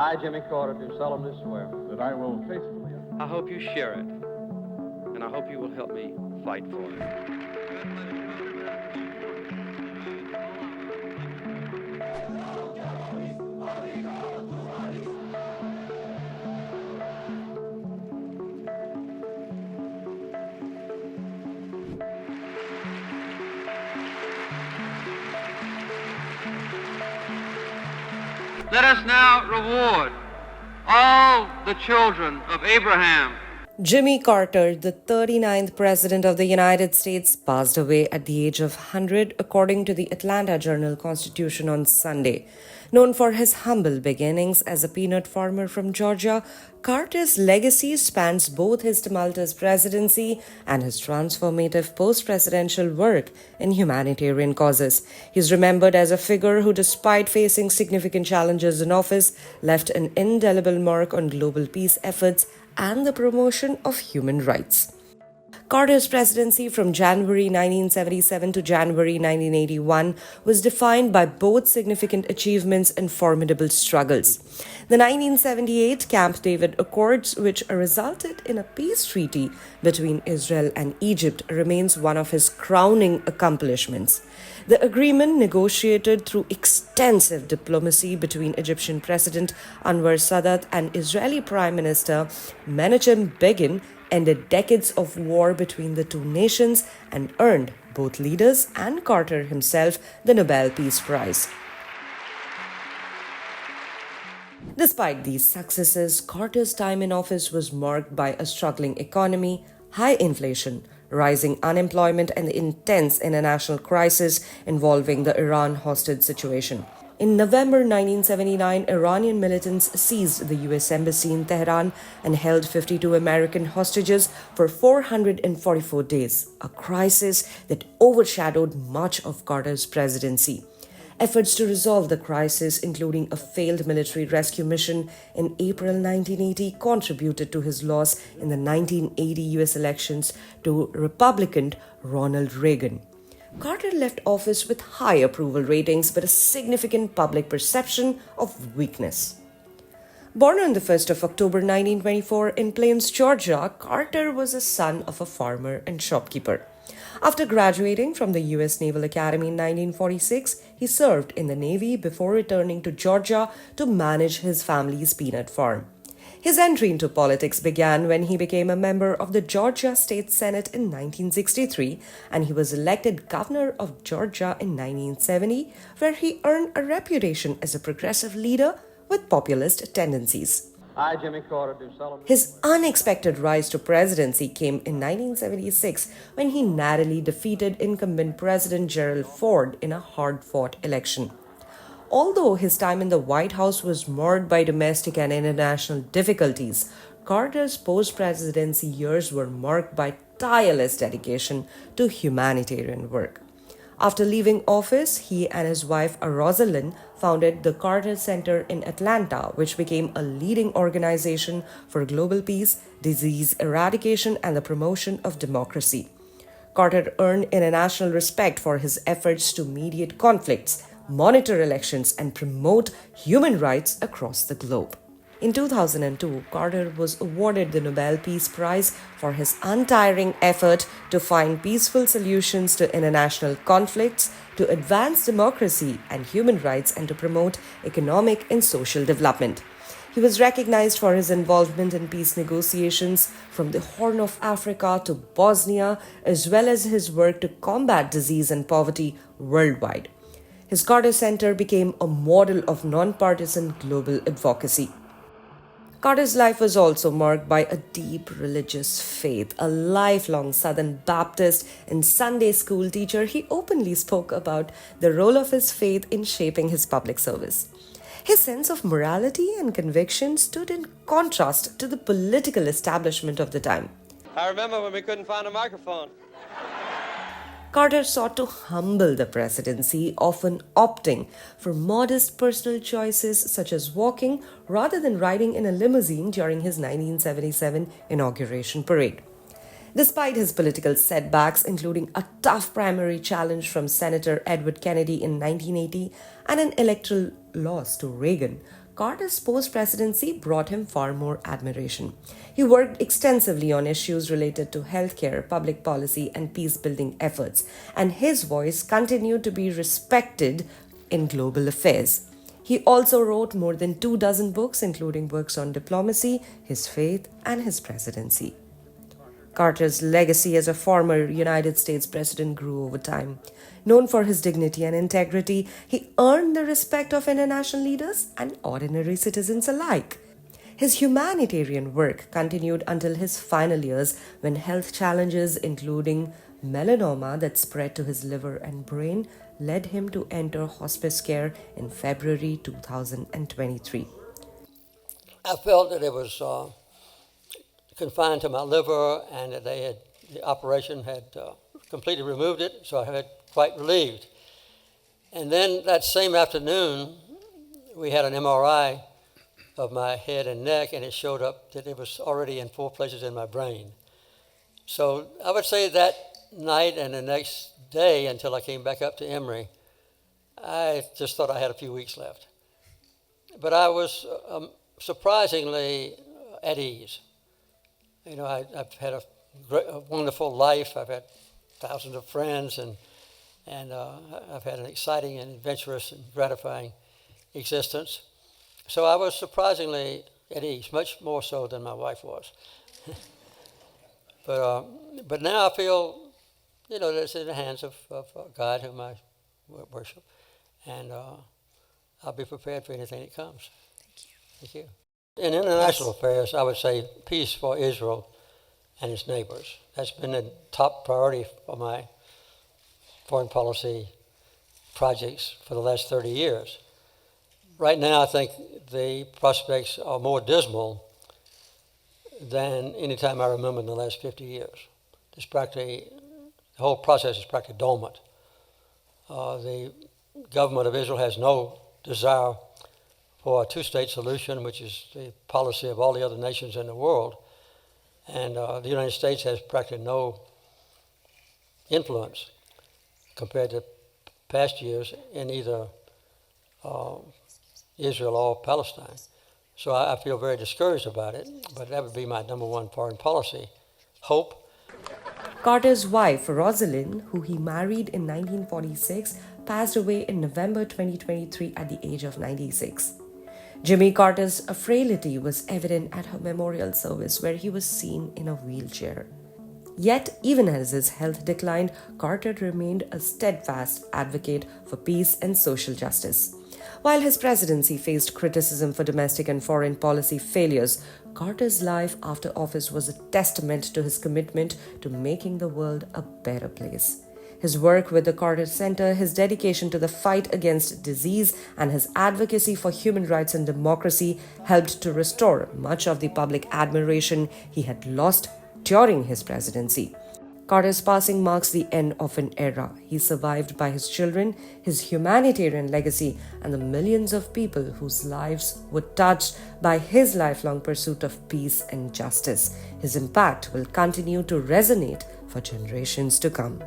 I, Jimmy Carter, do solemnly swear that I will faithfully. I hope you share it, and I hope you will help me fight for it. Let us now reward all the children of Abraham. Jimmy Carter, the 39th President of the United States, passed away at the age of 100, according to the Atlanta Journal-Constitution on Sunday. Known for his humble beginnings as a peanut farmer from Georgia, Carter's legacy spans both his tumultuous presidency and his transformative post-presidential work in humanitarian causes. He is remembered as a figure who, despite facing significant challenges in office, left an indelible mark on global peace efforts and the promotion of human rights. Carter's presidency from January 1977 to January 1981 was defined by both significant achievements and formidable struggles. The 1978 Camp David Accords, which resulted in a peace treaty between Israel and Egypt, remains one of his crowning accomplishments. The agreement, negotiated through extensive diplomacy between Egyptian President Anwar Sadat and Israeli Prime Minister Menachem Begin, ended decades of war between the two nations and earned both leaders and Carter himself the Nobel Peace Prize. Despite these successes, Carter's time in office was marked by a struggling economy, high inflation, rising unemployment, and the intense international crisis involving the Iran hostage situation. In November 1979, Iranian militants seized the U.S. Embassy in Tehran and held 52 American hostages for 444 days, a crisis that overshadowed much of Carter's presidency. Efforts to resolve the crisis, including a failed military rescue mission in April 1980, contributed to his loss in the 1980 U.S. elections to Republican Ronald Reagan. Carter left office with high approval ratings but a significant public perception of weakness. Born on the 1st of October 1924 in Plains, Georgia, Carter was a son of a farmer and shopkeeper. After graduating from the U.S. Naval Academy in 1946, he served in the Navy before returning to Georgia to manage his family's peanut farm. His entry into politics began when he became a member of the Georgia State Senate in 1963, and he was elected governor of Georgia in 1970, where he earned a reputation as a progressive leader with populist tendencies. I, Jimmy Carter, do solemnly. His unexpected rise to presidency came in 1976 when he narrowly defeated incumbent President Gerald Ford in a hard-fought election. Although his time in the White House was marred by domestic and international difficulties, Carter's post-presidency years were marked by tireless dedication to humanitarian work. After leaving office, he and his wife Rosalind founded the Carter Center in Atlanta, which became a leading organization for global peace, disease eradication, and the promotion of democracy. Carter earned international respect for his efforts to mediate conflicts, monitor elections, and promote human rights across the globe. In 2002, Carter was awarded the Nobel Peace Prize for his untiring effort to find peaceful solutions to international conflicts, to advance democracy and human rights, and to promote economic and social development. He was recognized for his involvement in peace negotiations from the Horn of Africa to Bosnia, as well as his work to combat disease and poverty worldwide. His Carter Center became a model of nonpartisan global advocacy. Carter's life was also marked by a deep religious faith. A lifelong Southern Baptist and Sunday school teacher, he openly spoke about the role of his faith in shaping his public service. His sense of morality and conviction stood in contrast to the political establishment of the time. I remember when we couldn't find a microphone. Carter sought to humble the presidency, often opting for modest personal choices such as walking rather than riding in a limousine during his 1977 inauguration parade. Despite his political setbacks, including a tough primary challenge from Senator Edward Kennedy in 1980 and an electoral loss to Reagan, Carter's post-presidency brought him far more admiration. He worked extensively on issues related to healthcare, public policy, and peace-building efforts, and his voice continued to be respected in global affairs. He also wrote more than 24 books, including works on diplomacy, his faith, and his presidency. Carter's legacy as a former United States president grew over time. Known for his dignity and integrity, he earned the respect of international leaders and ordinary citizens alike. His humanitarian work continued until his final years, when health challenges, including melanoma that spread to his liver and brain, led him to enter hospice care in February 2023. I felt that it was confined to my liver, and that the operation had completely removed it, so I felt quite relieved. And then that same afternoon, we had an MRI of my head and neck, and it showed up that it was already in 4 places in my brain. So I would say that night and the next day, until I came back up to Emory, I just thought I had a few weeks left. But I was surprisingly at ease. You know, I've had a wonderful life. I've had thousands of friends, and I've had an exciting and adventurous and gratifying existence. So I was surprisingly at ease, much more so than my wife was. But now I feel, you know, that it's in the hands of God, whom I worship, and I'll be prepared for anything that comes. Thank you. In international affairs, I would say peace for Israel and its neighbors. That's been the top priority for my foreign policy projects for the last 30 years. Right now, I think the prospects are more dismal than any time I remember in the last 50 years. The whole process is practically dormant. The government of Israel has no desire for a two-state solution, which is the policy of all the other nations in the world. And the United States has practically no influence compared to past years in either Israel or Palestine. So I feel very discouraged about it, but that would be my number one foreign policy hope. Carter's wife, Rosalind, who he married in 1946, passed away in November 2023 at the age of 96. Jimmy Carter's frailty was evident at her memorial service, where he was seen in a wheelchair. Yet, even as his health declined, Carter remained a steadfast advocate for peace and social justice. While his presidency faced criticism for domestic and foreign policy failures, Carter's life after office was a testament to his commitment to making the world a better place. His work with the Carter Center, his dedication to the fight against disease, and his advocacy for human rights and democracy helped to restore much of the public admiration he had lost during his presidency. Carter's passing marks the end of an era. He is survived by his children, his humanitarian legacy, and the millions of people whose lives were touched by his lifelong pursuit of peace and justice. His impact will continue to resonate for generations to come.